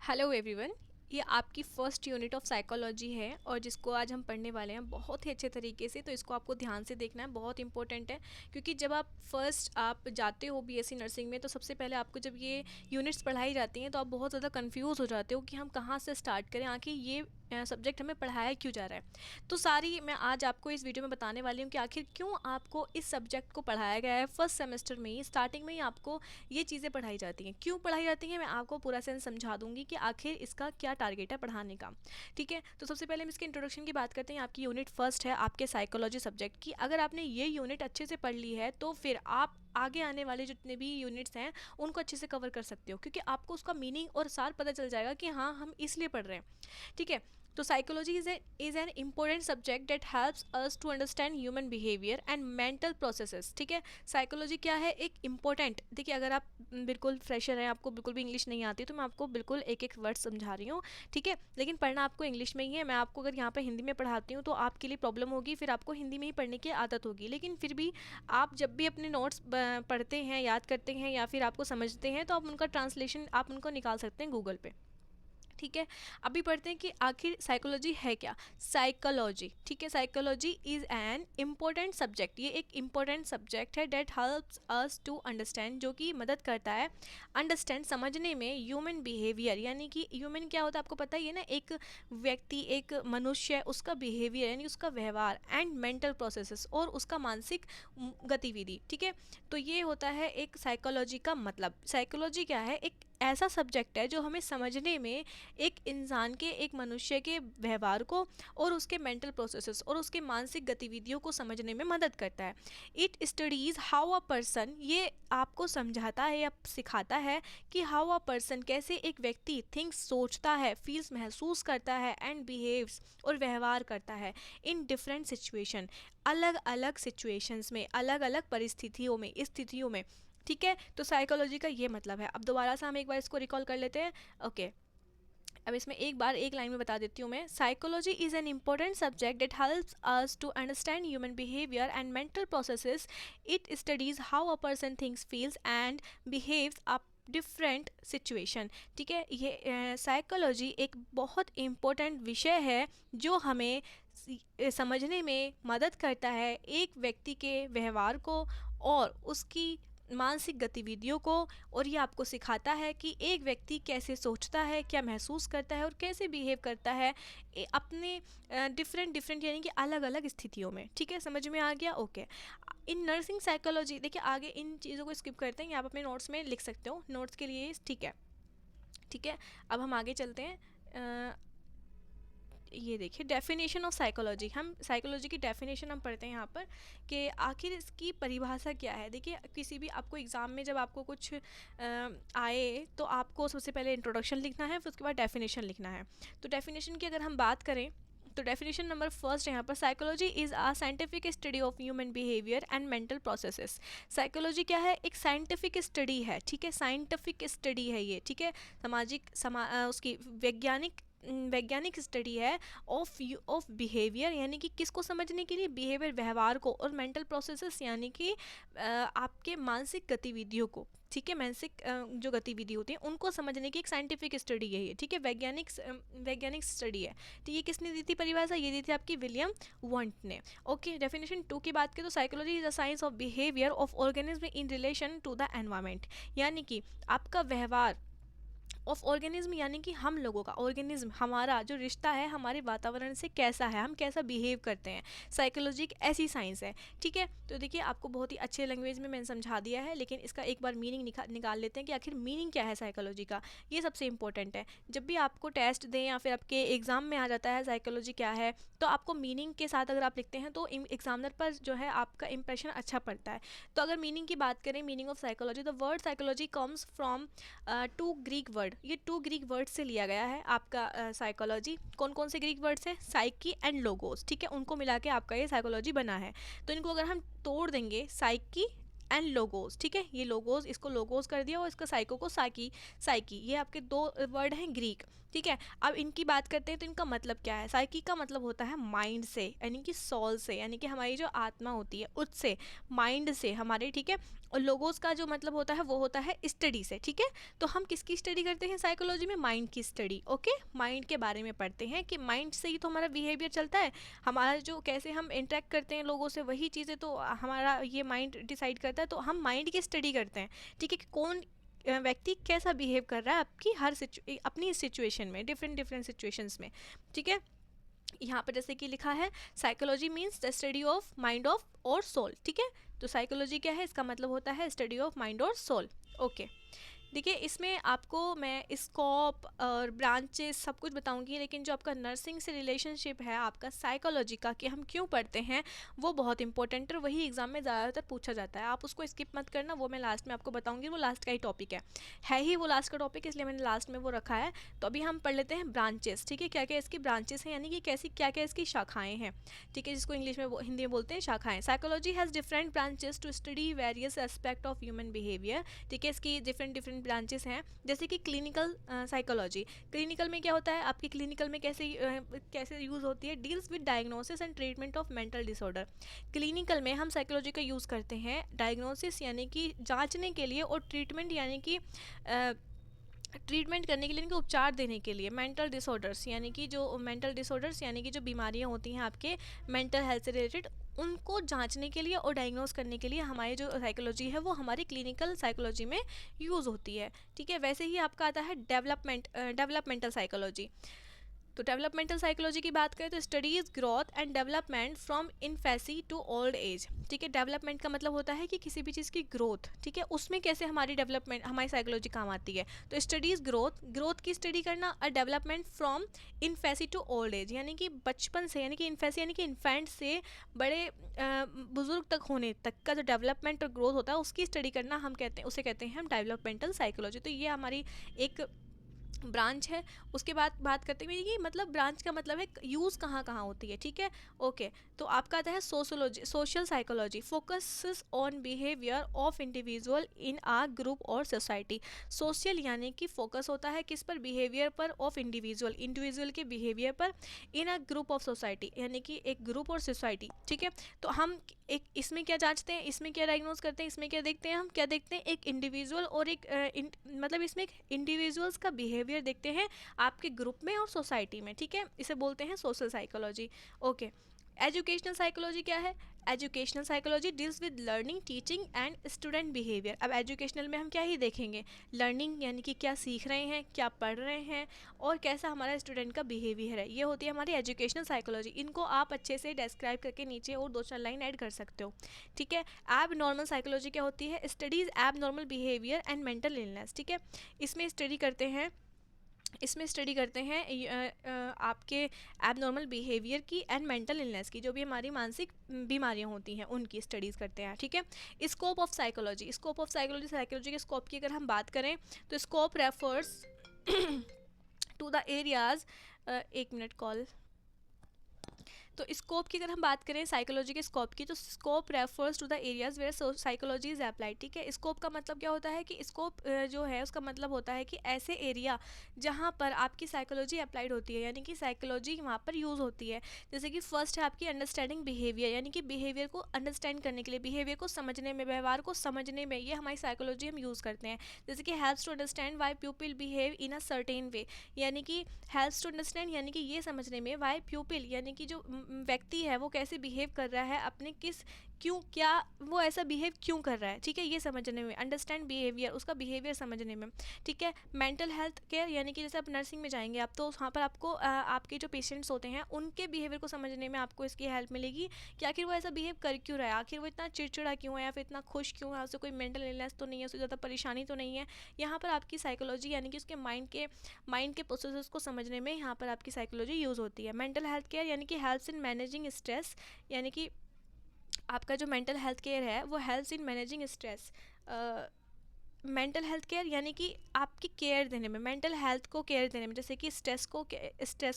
Hello everyone. ये आपकी first unit of psychology है और जिसको आज हम पढ़ने वाले हैं बहुत ही अच्छे तरीके से। तो इसको आपको ध्यान से देखना है, बहुत इंपॉर्टेंट है। क्योंकि जब आप जाते हो बीएससी नर्सिंग में तो सबसे पहले आपको जब ये यूनिट्स पढ़ाई जाती हैं तो आप बहुत ज़्यादा कंफ्यूज हो जाते हो कि हम कहाँ से स्टार्ट करें, आखिर ये सब्जेक्ट हमें पढ़ाया क्यों जा रहा है। तो सारी मैं आज आपको इस वीडियो में बताने वाली हूँ कि आखिर क्यों आपको इस सब्जेक्ट को पढ़ाया गया है। फर्स्ट सेमेस्टर में ही स्टार्टिंग में ही आपको ये चीज़ें पढ़ाई जाती हैं, क्यों पढ़ाई जाती हैं मैं आपको पूरा सेंस समझा दूंगी कि आखिर इसका क्या टारगेट है पढ़ाने का। ठीक है, तो सबसे पहले हम इसके इंट्रोडक्शन की बात करते हैं। आपकी यूनिट फर्स्ट है आपके साइकोलॉजी सब्जेक्ट की। अगर आपने ये यूनिट अच्छे से पढ़ ली है तो फिर आप आगे आने वाले जितने भी यूनिट्स हैं उनको अच्छे से कवर कर सकते हो, क्योंकि आपको उसका मीनिंग और सार पता चल जाएगा कि हाँ हम इसलिए पढ़ रहे हैं। ठीक है, तो psychology is an important subject that helps us to understand human behaviour and mental processes. ठीक है, साइकोलॉजी क्या है, एक इम्पोर्टेंट। देखिए, अगर आप बिल्कुल फ्रेशर हैं, आपको बिल्कुल भी इंग्लिश नहीं आती, तो मैं आपको बिल्कुल एक एक वर्ड समझा रही हूँ। ठीक है, लेकिन पढ़ना आपको इंग्लिश में ही है। मैं आपको अगर यहाँ पर हिंदी में पढ़ाती हूँ तो आपके लिए प्रॉब्लम होगी, फिर आपको हिंदी में ही पढ़ने की आदत होगी। लेकिन फिर भी आप जब भी अपने नोट्स पढ़ते हैं, याद करते हैं या फिर आपको समझते हैं तो आप उनका ट्रांसलेशन आप उनको निकाल सकते हैं गूगल पे। ठीक है, अभी पढ़ते हैं कि आखिर साइकोलॉजी है क्या। साइकोलॉजी, ठीक है, psychology is an important subject. ये एक इम्पोर्टेंट सब्जेक्ट है that helps us to understand, जो कि मदद करता है अंडरस्टैंड समझने में ह्यूमन बिहेवियर। यानी कि ह्यूमन क्या होता है आपको पता ही है ना, एक व्यक्ति, एक मनुष्य, उसका बिहेवियर यानी उसका व्यवहार, एंड मेंटल प्रोसेसेस और उसका मानसिक गतिविधि। ठीक है, तो ये होता है एक साइकोलॉजी का मतलब। साइकोलॉजी क्या है, एक ऐसा सब्जेक्ट है जो हमें समझने में एक इंसान के, एक मनुष्य के व्यवहार को और उसके मेंटल प्रोसेसेस और उसके मानसिक गतिविधियों को समझने में मदद करता है। It studies how a person, ये आपको समझाता है या सिखाता है कि हाउ अ पर्सन, कैसे एक व्यक्ति थिंक्स, सोचता है, फील्स, महसूस करता है, एंड बिहेव्स और व्यवहार करता है इन डिफरेंट सिचुएशन, अलग अलग सिचुएशंस में, अलग अलग परिस्थितियों में, स्थितियों में। ठीक है, तो साइकोलॉजी का ये मतलब है। अब दोबारा से हम एक बार इसको रिकॉल कर लेते हैं। ओके, अब इसमें एक बार एक लाइन में बता देती हूँ मैं। Psychology is an important subject that helps us to understand human behaviour and mental processes. It studies how a person thinks, feels and behaves up different situation. ठीक है, ये साइकोलॉजी एक बहुत इम्पोर्टेंट विषय है जो हमें समझने में मदद करता है एक व्यक्ति के व्यवहार को और उसकी मानसिक गतिविधियों को। और ये आपको सिखाता है कि एक व्यक्ति कैसे सोचता है, क्या महसूस करता है और कैसे बिहेव करता है अपने डिफरेंट यानी कि अलग अलग स्थितियों में। ठीक है, समझ में आ गया। ओके, इन नर्सिंग साइकोलॉजी, देखिए आगे इन चीज़ों को स्किप करते हैं, आप अपने नोट्स में लिख सकते हो, नोट्स के लिए। ठीक है, ठीक है, अब हम आगे चलते हैं। ये देखिए डेफिनेशन ऑफ साइकोलॉजी, हम साइकोलॉजी की डेफिनेशन हम पढ़ते हैं यहाँ पर कि आखिर इसकी परिभाषा क्या है। देखिए, किसी भी आपको एग्ज़ाम में जब आपको कुछ आए तो आपको सबसे पहले इंट्रोडक्शन लिखना है, फिर उसके बाद डेफिनेशन लिखना है। तो डेफिनेशन की अगर हम बात करें तो डेफिनेशन नंबर फर्स्ट यहाँ पर, psychology is a scientific study of human behaviour and mental processes. Psychology क्या है, एक साइंटिफिक स्टडी है। ठीक है, साइंटिफिक स्टडी है ये। ठीक है, उसकी वैज्ञानिक स्टडी है ऑफ बिहेवियर, यानी कि किसको समझने के लिए, बिहेवियर, व्यवहार को, और मेंटल प्रोसेसेस यानी कि आपके मानसिक गतिविधियों को। ठीक है, मानसिक जो गतिविधि होती है उनको समझने की एक साइंटिफिक स्टडी है ये। ठीक है, वैज्ञानिक स्टडी है। तो ये किसने दी थी परिभाषा, ये दी थी आपकी विलियम वंट ने। ओके, डेफिनेशन 2 की बात करें तो psychology is a science of behaviour of organism in relation to the environment. यानी कि आपका व्यवहार ऑफ ऑर्गेनिज्म, यानी कि हम लोगों का, ऑर्गेनिज्म हमारा जो रिश्ता है हमारे वातावरण से कैसा है, हम कैसा बिहेव करते हैं। साइकोलॉजी एक ऐसी साइंस है। ठीक है, तो देखिए आपको बहुत ही अच्छे लैंग्वेज में मैंने समझा दिया है, लेकिन इसका एक बार मीनिंग निकाल लेते हैं कि आखिर मीनिंग क्या है साइकोलॉजी का। ये सबसे इंपॉर्टेंट है। जब भी आपको टेस्ट दें या फिर आपके एग्जाम में आ जाता है साइकोलॉजी क्या है, तो आपको मीनिंग के साथ अगर आप लिखते हैं तो एग्जामिनर पर जो है आपका इंप्रेशन अच्छा पड़ता है। तो अगर मीनिंग की बात करें, meaning of psychology, the word psychology comes from 2 Greek word. ये 2 ग्रीक वर्ड से लिया गया है आपका साइकोलॉजी। कौन कौन से ग्रीक वर्ड्स हैं, साइकी एंड लोगोस। ठीक है, उनको मिला के आपका ये साइकोलॉजी बना है। तो इनको अगर हम तोड़ देंगे, साइकी एंड लोगोस, ठीक है, ये लोगोस, इसको लोगोस कर दिया और इसका साइको को साइकी, ये आपके 2 वर्ड हैं ग्रीक। ठीक है, अब इनकी बात करते हैं तो इनका मतलब क्या है। साइकी का मतलब होता है माइंड से, यानी कि सोल से, यानी कि हमारी जो आत्मा होती है उससे, माइंड से हमारे। ठीक है, और लोगोस का जो मतलब होता है वो होता है स्टडी से, ठीक है। तो हम किसकी स्टडी करते हैं साइकोलॉजी में? माइंड की स्टडी, ओके। माइंड के बारे में पढ़ते हैं कि माइंड से ही तो हमारा बिहेवियर चलता है, हमारा जो कैसे हम इंटरेक्ट करते हैं लोगों से, वही चीज़ें तो हमारा ये माइंड डिसाइड करता है। तो हम माइंड की स्टडी करते हैं, ठीक है, कि कौन व्यक्ति कैसा बिहेव कर रहा है आपकी अपनी सिचुएशन में, डिफरेंट डिफरेंट सिचुएशंस में, ठीक है। यहाँ पर जैसे कि लिखा है psychology means the study of mind of और सोल, ठीक है। तो साइकोलॉजी क्या है? इसका मतलब होता है स्टडी ऑफ माइंड और सोल, ओके। देखिए इसमें आपको मैं स्कोप और ब्रांचेस सब कुछ बताऊंगी, लेकिन जो आपका नर्सिंग से रिलेशनशिप है आपका साइकोलॉजी का, कि हम क्यों पढ़ते हैं, वो बहुत इंपॉर्टेंट है, वही एग्जाम में ज़्यादातर पूछा जाता है। आप उसको स्किप मत करना, वो मैं लास्ट में आपको बताऊंगी, वो लास्ट का ही टॉपिक है ही वो लास्ट का टॉपिक, इसलिए मैंने लास्ट में वो रखा है। तो अभी हम पढ़ लेते हैं ब्रांचेस, ठीक है, क्या क्या इसकी ब्रांचेस हैं, यानी कि कैसी क्या क्या इसकी शाखाएँ हैं, ठीक है, जिसको इंग्लिश में हिंदी में बोलते हैं शाखाएँ। Psychology has different branches to study various aspect of human behaviour, ठीक है। इसकी डिफरेंट डिफरेंट ब्रांचेस हैं, जैसे कि क्लिनिकल साइकोलॉजी। क्लिनिकल में क्या होता है आपकी, क्लिनिकल में कैसे यूज़ होती है? Deals with diagnosis and treatment of mental disorder. Clinical में हम साइकोलॉजी का यूज़ करते हैं डायग्नोसिस यानी कि जांचने के लिए, और ट्रीटमेंट यानी कि ट्रीटमेंट करने के लिए, इनके उपचार देने के लिए। मेंटल डिसऑर्डर्स यानी कि जो बीमारियां होती हैं आपके मेंटल हेल्थ से रिलेटेड, उनको जांचने के लिए और डायग्नोस करने के लिए हमारी जो साइकोलॉजी है वो हमारी क्लिनिकल साइकोलॉजी में यूज़ होती है, ठीक है। वैसे ही आपका आता है डेवलपमेंटल साइकोलॉजी। तो डेवलपमेंटल साइकोलॉजी की बात करें तो studies growth and development from infancy to old age, ठीक है। डेवलपमेंट का मतलब होता है कि किसी भी चीज़ की ग्रोथ, ठीक है, उसमें कैसे हमारी साइकोलॉजी काम आती है। तो स्टडीज़ ग्रोथ की स्टडी करना, और development from infancy to old age, यानी कि बचपन से, यानी कि इन्फेसी यानी कि इन्फेंट से बड़े बुजुर्ग तक होने तक का जो डेवलपमेंट और ग्रोथ होता है उसकी स्टडी करना उसे कहते हैं हम डेवलपमेंटल साइकोलॉजी। तो ये हमारी एक ब्रांच है। उसके बाद बात करते हैं कि मतलब ब्रांच का मतलब है यूज़ कहाँ कहाँ होती है, ठीक है, ओके। तो आपका आता है social psychology, focuses on behaviour of individual in a group और सोसाइटी। सोशल यानी कि फोकस होता है किस पर? बिहेवियर पर, ऑफ इंडिविजुअल के बिहेवियर पर, इन अ ग्रुप ऑफ सोसाइटी यानी कि एक ग्रुप और सोसाइटी, ठीक है। तो हम एक इसमें क्या जांचते हैं, इसमें क्या डायग्नोज करते हैं, इसमें क्या देखते हैं, हम क्या देखते हैं, एक इंडिविजुअल और एक मतलब इसमें एक इंडिविजुअल्स का बिहेवियर देखते हैं आपके ग्रुप में और सोसाइटी में, ठीक है। इसे बोलते हैं social psychology, okay. Educational psychology क्या है? Educational psychology deals with learning, teaching and student behaviour. अब एजुकेशनल में हम क्या ही देखेंगे? लर्निंग यानी कि क्या सीख रहे हैं, क्या पढ़ रहे हैं, और कैसा हमारा स्टूडेंट का बिहेवियर है, ये होती है हमारी एजुकेशनल साइकोलॉजी। इनको आप अच्छे से डिस्क्राइब करके नीचे और 2-4 लाइन ऐड कर सकते हो, ठीक है। एब नॉर्मल साइकोलॉजी क्या होती है? स्टडीज़ एब normal behaviour and mental illness, ठीक है। इसमें स्टडी करते हैं आपके एबनॉर्मल बिहेवियर की एंड मेंटल इलनेस की, जो भी हमारी मानसिक बीमारियां होती हैं उनकी स्टडीज़ करते हैं, ठीक है। स्कोप ऑफ साइकोलॉजी के स्कोप की अगर हम बात करें तो scope refers to the areas, एक मिनट कॉल। तो स्कोप की अगर हम बात करें साइकोलॉजी के स्कोप की, तो scope refers to the areas where psychology is applied, ठीक है। स्कोप का मतलब क्या होता है कि स्कोप जो है उसका मतलब होता है कि ऐसे एरिया जहाँ पर आपकी साइकोलॉजी अप्लाइड होती है, यानी कि साइकोलॉजी वहाँ पर यूज़ होती है। जैसे कि फर्स्ट है आपकी अंडरस्टैंडिंग बिहेवियर, यानी कि बिहेवियर को अंडरस्टैंड करने के लिए, बिहेवियर को समझने में, व्यवहार को समझने में, ये हमारी साइकोलॉजी हम यूज़ करते हैं। जैसे कि helps to understand why people behave in a certain way, यानी कि हेल्प्स टू अंडरस्टैंड यानी कि ये समझने में, वाई पीपल यानी कि जो व्यक्ति है वो कैसे बिहेव कर रहा है, अपने क्या वो ऐसा बिहेव क्यों कर रहा है, ठीक है, ये समझने में। अंडरस्टैंड बिहेवियर, उसका बिहेवियर समझने में, ठीक है। मेंटल हेल्थ केयर यानी कि जैसे आप नर्सिंग में जाएंगे आप, तो वहाँ पर आपको आपके जो पेशेंट्स होते हैं उनके बिहेवियर को समझने में आपको इसकी हेल्प मिलेगी कि आखिर वो ऐसा बिहेव कर क्यों रहा है, आखिर वो इतना चिड़चिड़ा क्यों है, या फिर इतना खुश क्यों है, उसे कोई मेंटल इलनेस तो नहीं है, उसे ज़्यादा परेशानी तो नहीं है। यहाँ पर आपकी साइकोलॉजी यानी कि उसके माइंड के प्रोसेसेस को समझने में यहाँ पर आपकी साइकोलॉजी यूज़ होती है। मेंटल हेल्थ केयर यानी कि हेल्प्स इन मैनेजिंग स्ट्रेस, यानी कि आपका जो मेंटल हेल्थ केयर है वो helps in managing stress. Mental health care यानी कि आपकी केयर देने में, मेंटल हेल्थ को केयर देने में, जैसे कि स्ट्रेस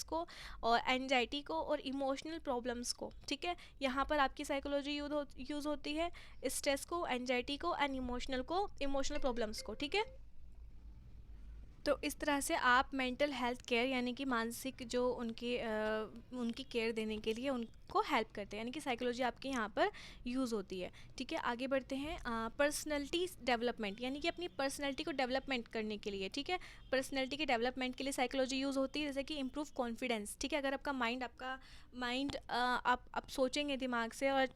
को और एंजाइटी को और इमोशनल प्रॉब्लम्स को, ठीक है। यहाँ पर आपकी साइकोलॉजी यूज़ होती है स्ट्रेस को, एंजाइटी को एंड इमोशनल प्रॉब्लम्स को, ठीक है। तो इस तरह से आप मेंटल हेल्थ केयर यानी कि मानसिक जो उनकी केयर देने के लिए को हेल्प करते हैं, यानी कि साइकोलॉजी आपकी यहाँ पर यूज़ होती है। ठीक है, आगे बढ़ते हैं। पर्सनैलिटी डेवलपमेंट, यानी कि अपनी पर्सनैलिटी को डेवलपमेंट करने के लिए, ठीक है, पर्सनैलिटी के डेवलपमेंट के लिए साइकोलॉजी यूज़ होती है। जैसे कि इम्प्रूव कॉन्फिडेंस, ठीक है, अगर आपका माइंड आप सोचेंगे दिमाग से और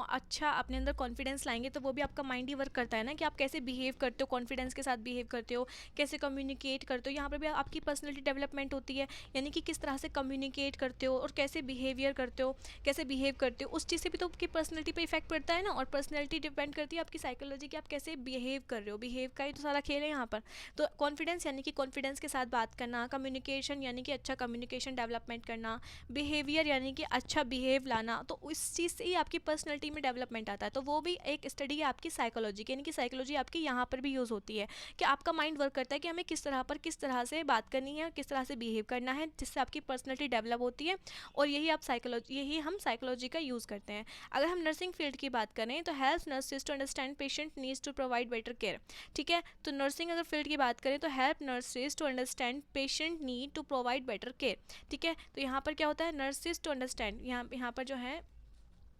अच्छा अपने अंदर कॉन्फिडेंस लाएंगे, तो वो भी आपका माइंड ही वर्क करता है ना, कि आप कैसे बिहेव करते हो, कॉन्फिडेंस के साथ बिहेव करते हो, कैसे कम्युनिकेट करते हो, यहाँ पर भी आपकी पर्सनैलिटी डेवलपमेंट होती है, यानी कि किस तरह से कम्युनिकेट करते हो और कैसे बिहेवियर करते हो, कैसे बिहेव करते हो, उस चीज़ से भी तो आपकी पर्सनैलिटी पे इफेक्ट पड़ता है ना। और पर्सनैलिटी डिपेंड करती है आपकी साइकोलॉजी की, आप कैसे बिहेव कर रहे हो, बिहेव का ही तो सारा खेल है यहाँ पर। तो कॉन्फिडेंस यानी कि कॉन्फिडेंस के साथ बात करना, कम्युनिकेशन यानी कि अच्छा कम्युनिकेशन डेवलपमेंट करना, बिहेवियर यानी कि अच्छा बिहेव लाना, तो उस चीज़ से ही आपकी पर्सनैलिटी में डेवलपमेंट आता है। तो वो भी एक स्टडी है आपकी साइकोलॉजी की, यानी कि साइकोलॉजी आपकी यहाँ पर भी यूज़ होती है, कि आपका माइंड वर्क करता है कि हमें किस तरह से बात करनी है, किस तरह से बिहेव करना है, जिससे आपकी पर्सनैलिटी डेवलप होती है। और यही हम साइकोलॉजी का यूज़ करते हैं। अगर हम नर्सिंग फील्ड की बात करें तो help nurses to understand patient needs to provide better care. ठीक है, तो नर्सिंग अगर फील्ड की बात करें तो help nurses to understand patient need to provide better care. ठीक है, तो यहाँ पर क्या होता है, नर्सेज टू अंडरस्टैंड, यहाँ पर जो है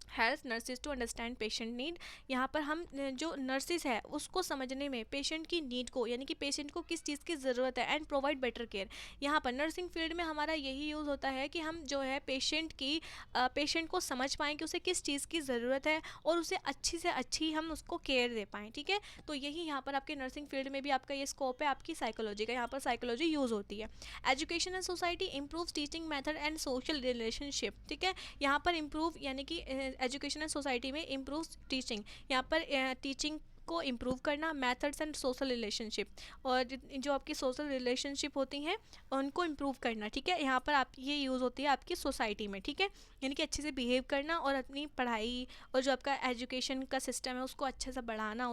help nurses to understand patient need. यहाँ पर हम जो नर्सिस है उसको समझने में पेशेंट की नीड को, यानी कि पेशेंट को किस चीज़ की ज़रूरत है, एंड प्रोवाइड बेटर केयर। यहाँ पर नर्सिंग फील्ड में हमारा यही यूज़ होता है कि हम जो है पेशेंट को समझ पाएँ कि उसे किस चीज़ की ज़रूरत है, और उसे अच्छी से अच्छी हम उसको केयर दे पाएँ। ठीक है, तो यही यहाँ पर आपके नर्सिंग फील्ड में भी आपका ये स्कोप है आपकी साइकोलॉजी का, यहाँ पर साइकोलॉजी यूज़ होती है। Education and society improve teaching method and social relationship. ठीक है, यहाँ पर इम्प्रूव यानी कि एजुकेशन एंड सोसाइटी में इम्प्रूव टीचिंग, यहाँ पर टीचिंग को इम्प्रूव करना, मेथड्स एंड सोशल रिलेशनशिप, और जो आपकी सोशल रिलेशनशिप होती हैं उनको इम्प्रूव करना। ठीक है, यहाँ पर आप ये यूज़ होती है आपकी सोसाइटी में। ठीक है, यानी कि अच्छे से बिहेव करना और अपनी पढ़ाई और जो आपका एजुकेशन का सिस्टम है उसको अच्छे से बढ़ाना,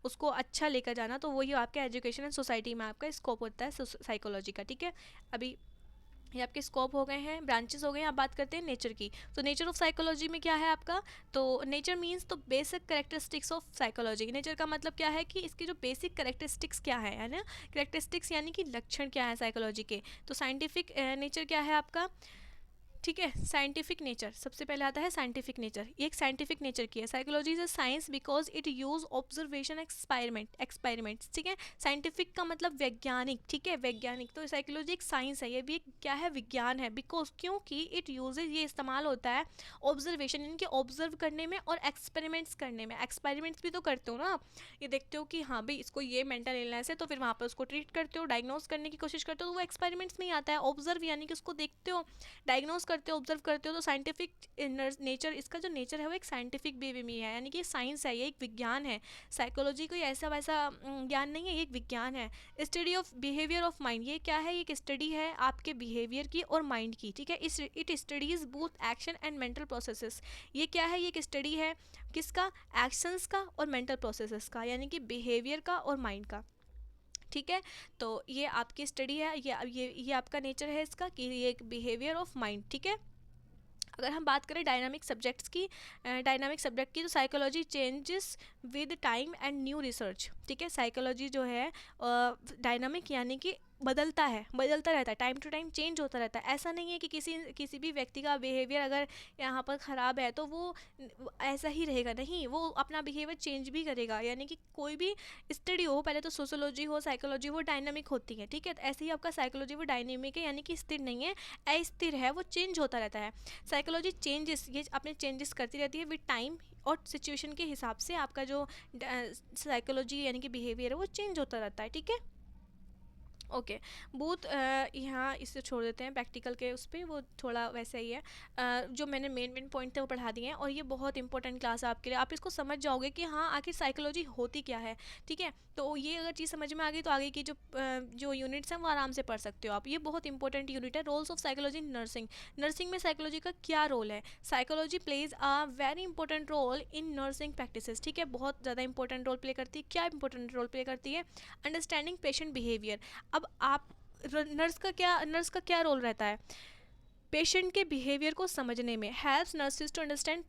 उसको अच्छा लेकर जाना, तो वही आपके एजुकेशन एंड सोसाइटी में आपका स्कोप होता है साइकोलॉजी का। ठीक है, अभी ये आपके स्कोप हो गए हैं, ब्रांचेस हो गए हैं। अब बात करते हैं नेचर की। तो नेचर ऑफ साइकोलॉजी में क्या है आपका, तो नेचर मीन्स तो basic characteristics of psychology. Nature का मतलब क्या है कि इसकी जो बेसिक करेक्टरिस्टिक्स क्या है ना, करेक्टरिस्टिक्स यानी कि लक्षण क्या है साइकोलॉजी के। तो साइंटिफिक नेचर क्या है आपका, ठीक है, साइंटिफिक नेचर सबसे पहले आता है। साइंटिफिक नेचर, ये एक साइंटिफिक नेचर की है। Psychology is a science because it use observation experiments. ठीक है, साइंटिफिक का मतलब वैज्ञानिक। ठीक है, वैज्ञानिक, तो साइकोलॉजी एक साइंस है, ये भी एक क्या है, विज्ञान है। बिकॉज क्योंकि इट यूजेज, ये इस्तेमाल होता है ऑब्जर्वेशन, यानी कि ऑब्जर्व करने में और एक्सपेरिमेंट्स करने में। एक्सपेरिमेंट्स भी तो करते हो ना आप, ये देखते हो कि हाँ भाई इसको ये मेंटल इलनेस है, तो फिर वहाँ पर उसको ट्रीट करते हो, डायग्नोज करने की कोशिश करते हो, तो वो एक्सपेरिमेंट्स में ही आता है। ऑब्जर्व यानी कि उसको देखते हो, डायग्नोज करते हो, ऑब्जर्व करते हो। तो साइंटिफिक नेचर, इसका जो नेचर है वो एक साइंटिफिक वे में है, यानी कि साइंस है, ये एक विज्ञान है। साइकोलॉजी कोई ऐसा वैसा ज्ञान नहीं है, ये एक विज्ञान है। Study of behaviour of mind, ये क्या है, ये एक स्टडी है आपके बिहेवियर की और माइंड की। ठीक है, it studies both action and mental processes. ये क्या है, ये एक स्टडी है किसका, एक्शंस का और मेंटल प्रोसेसेस का, यानी कि बिहेवियर का और माइंड का। ठीक है, तो ये आपकी स्टडी है, ये आपका नेचर है इसका, कि ये एक बिहेवियर ऑफ माइंड। ठीक है, अगर हम बात करें डायनामिक सब्जेक्ट्स की, डायनामिक सब्जेक्ट की, तो psychology changes with time and new research. ठीक है, साइकोलॉजी जो है डायनामिक यानी कि बदलता रहता है, टाइम टू टाइम चेंज होता रहता है। ऐसा नहीं है कि किसी भी व्यक्ति का बिहेवियर अगर यहाँ पर ख़राब है तो वो ऐसा ही रहेगा, नहीं, वो अपना बिहेवियर चेंज भी करेगा। यानी कि कोई भी स्टडी हो, पहले तो सोशोलॉजी हो, साइकोलॉजी, वो डायनामिक होती है। ठीक है, तो ऐसे ही आपका साइकोलॉजी वो डायनेमिक है, यानी कि स्थिर नहीं है, अस्थिर है, वो चेंज होता रहता है। साइकोलॉजी चेंजेस, ये अपने चेंजेस करती रहती है विद टाइम और सिचुएशन के हिसाब से। आपका जो साइकोलॉजी यानी कि बिहेवियर है वो चेंज होता रहता है। ठीक है, ओके, बोथ यहाँ इसे छोड़ देते हैं प्रैक्टिकल के उस पर, वो थोड़ा वैसा ही है। जो मैंने मेन पॉइंट थे वो पढ़ा दिए हैं, और ये बहुत इंपॉर्टेंट क्लास है आपके लिए। आप इसको समझ जाओगे कि हाँ आखिर साइकोलॉजी होती क्या है। ठीक है, तो ये अगर चीज़ समझ में आ गई तो आगे की जो यूनिट्स हैं वो आराम से पढ़ सकते हो आप। ये बहुत इंपॉर्टेंट यूनिट है, roles of psychology in nursing. Nursing में साइकोलॉजी का क्या रोल है, psychology plays a very important role in nursing practices. ठीक है, बहुत ज़्यादा इंपॉर्टेंट रोल प्ले करती है। क्या इंपॉर्टेंट रोल प्ले करती है, अंडरस्टैंडिंग पेशेंट बिहेवियर। अब आप नर्स का क्या रोल रहता है, पेशेंट के बिहेवियर को समझने में। Helps nurses to understand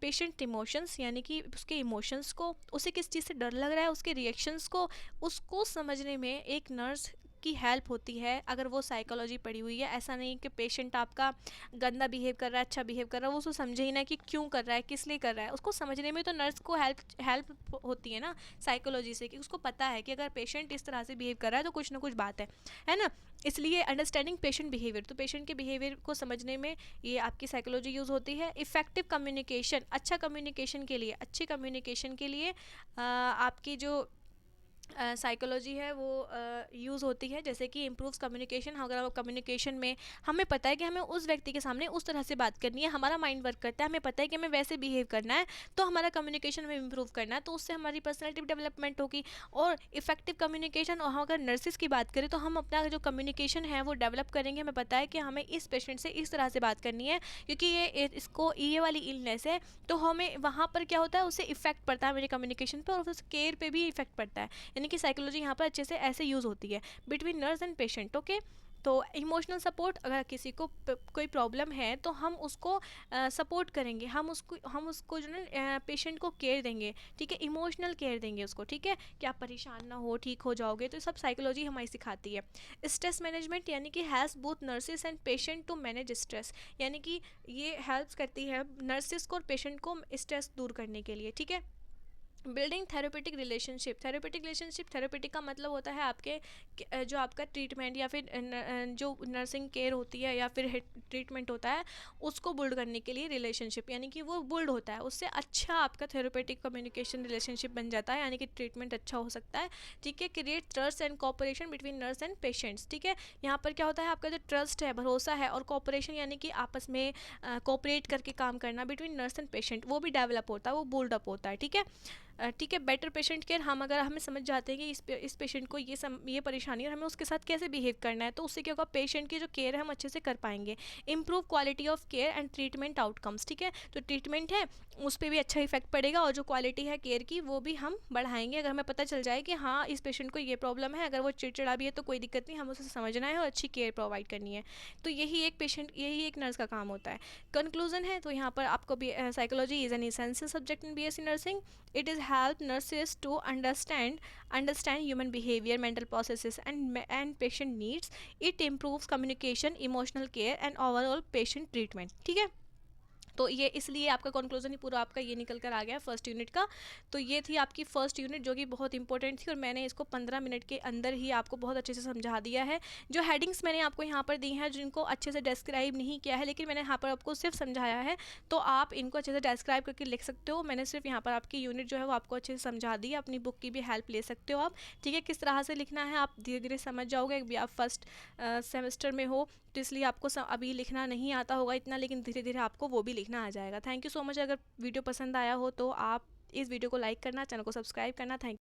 patient emotions, यानी कि उसके इमोशंस को, उसे किस चीज़ से डर लग रहा है, उसके रिएक्शंस को, उसको समझने में एक नर्स आपकी हेल्प होती है अगर वो साइकोलॉजी पढ़ी हुई है। ऐसा नहीं कि पेशेंट आपका गंदा बिहेव कर रहा है, अच्छा बिहेव कर रहा है, वो उसको समझे ही ना कि क्यों कर रहा है, किस लिए कर रहा है। उसको समझने में तो नर्स को हेल्प हेल्प होती है ना साइकोलॉजी से, कि उसको पता है कि अगर पेशेंट इस तरह से बिहेव कर रहा है तो कुछ ना कुछ बात है ना। इसलिए अंडरस्टैंडिंग पेशेंट बिहेवियर, तो पेशेंट के बिहेवियर को समझने में ये आपकी साइकोलॉजी यूज़ होती है। इफेक्टिव कम्युनिकेशन, अच्छा कम्युनिकेशन के लिए, अच्छी कम्युनिकेशन के लिए आपकी जो साइकोलॉजी है वो यूज़ होती है। जैसे कि इम्प्रूव्स कम्युनिकेशन, अगर हम कम्युनिकेशन में हमें पता है कि हमें उस व्यक्ति के सामने उस तरह से बात करनी है, हमारा माइंड वर्क करता है, हमें पता है कि हमें वैसे बिहेव करना है, तो हमारा कम्युनिकेशन में इम्प्रूव करना है, तो उससे हमारी पर्सनैलिटी डेवलपमेंट होगी। और इफेक्टिव कम्युनिकेशन, और हम अगर नर्सिस की बात करें तो हम अपना जो कम्युनिकेशन है वो डेवलप करेंगे। हमें पता है कि हमें इस पेशेंट से इस तरह से बात करनी है, क्योंकि इसको ये वाली इलनेस है, तो हमें वहाँ पर क्या होता है, उससे इफेक्ट पड़ता है मेरे कम्युनिकेशन पर, और उस केयर पे भी इफेक्ट पड़ता है। यानी कि साइकोलॉजी यहाँ पर अच्छे से ऐसे यूज़ होती है between nurse and patient. Okay, तो इमोशनल सपोर्ट, अगर किसी को कोई प्रॉब्लम है तो हम उसको सपोर्ट करेंगे, हम उसको जो ना पेशेंट को केयर देंगे, ठीक है, इमोशनल केयर देंगे उसको, ठीक है, कि आप परेशान ना हो, ठीक हो जाओगे। तो सब साइकोलॉजी हमारी सिखाती है। स्ट्रेस मैनेजमेंट, यानी कि helps both nurses and patient to manage stress, यानी कि ये हेल्प्स करती है नर्सिस को और पेशेंट को स्ट्रेस दूर करने के लिए, ठीक है। बिल्डिंग थेरेपेटिक रिलेशनशिप, थेरेपेटिक का मतलब होता है आपके जो आपका ट्रीटमेंट या फिर जो नर्सिंग केयर होती है या फिर ट्रीटमेंट होता है, उसको बिल्ड करने के लिए रिलेशनशिप, यानी कि वो बिल्ड होता है, उससे अच्छा आपका थेरेपेटिक कम्युनिकेशन रिलेशनशिप बन जाता है, यानी कि ट्रीटमेंट अच्छा हो सकता है, ठीक है। Create trust and cooperation between nurse and patients, ठीक है। यहाँ पर क्या होता है, आपका जो ट्रस्ट है, भरोसा है, और कोऑपरेशन यानी कि आपस में कोऑपरेट करके काम करना बिटवीन नर्स एंड पेशेंट, वो भी डेवलप होता है, वो बिल्ड अप होता है, ठीक है। ठीक है। बेटर पेशेंट केयर, हम अगर हमें समझ जाते हैं कि इस पेशेंट को ये परेशानी है और हमें उसके साथ कैसे बिहेव करना है, तो उससे क्या होगा, पेशेंट की जो केयर है हम अच्छे से कर पाएंगे। Improve quality of care and treatment outcomes, ठीक है, तो ट्रीटमेंट है उस पर भी अच्छा इफेक्ट पड़ेगा, और जो क्वालिटी है केयर की वो भी हम बढ़ाएंगे। अगर हमें पता चल जाए कि हाँ इस पेशेंट को ये प्रॉब्लम है, अगर वो चिड़चिड़ा भी है तो कोई दिक्कत नहीं, हम उसे समझना है और अच्छी केयर प्रोवाइड करनी है। तो यही एक नर्स का काम होता है। कंक्लूजन है, तो यहाँ पर आपको भी psychology is an essential subject in BSc nursing. It is help nurses to understand human behavior, mental processes, and patient needs. It improves communication, emotional care, and overall patient treatment, ठीक है। तो ये इसलिए आपका कंक्लूजन ही पूरा आपका ये निकल कर आ गया फर्स्ट यूनिट का। तो ये थी आपकी फर्स्ट यूनिट, जो कि बहुत इंपॉर्टेंट थी, और मैंने इसको 15 मिनट के अंदर ही आपको बहुत अच्छे से समझा दिया है। जो हेडिंग्स मैंने आपको यहाँ पर दी हैं, जिनको अच्छे से डिस्क्राइब नहीं किया है, लेकिन मैंने यहाँ पर आपको सिर्फ समझाया है, तो आप इनको अच्छे से डिस्क्राइब करके लिख सकते हो। मैंने सिर्फ यहाँ पर आपकी यूनिट जो है वो आपको अच्छे से समझा दी है, अपनी बुक की भी हेल्प ले सकते हो आप, ठीक है। किस तरह से लिखना है आप धीरे धीरे समझ जाओगे, अभी आप फर्स्ट सेमेस्टर में हो, तो इसलिए आपको अभी लिखना नहीं आता होगा इतना, लेकिन धीरे धीरे आपको वो भी लिखना आ जाएगा। Thank you so much. अगर वीडियो पसंद आया हो तो आप इस वीडियो को लाइक करना, चैनल को सब्सक्राइब करना। थैंक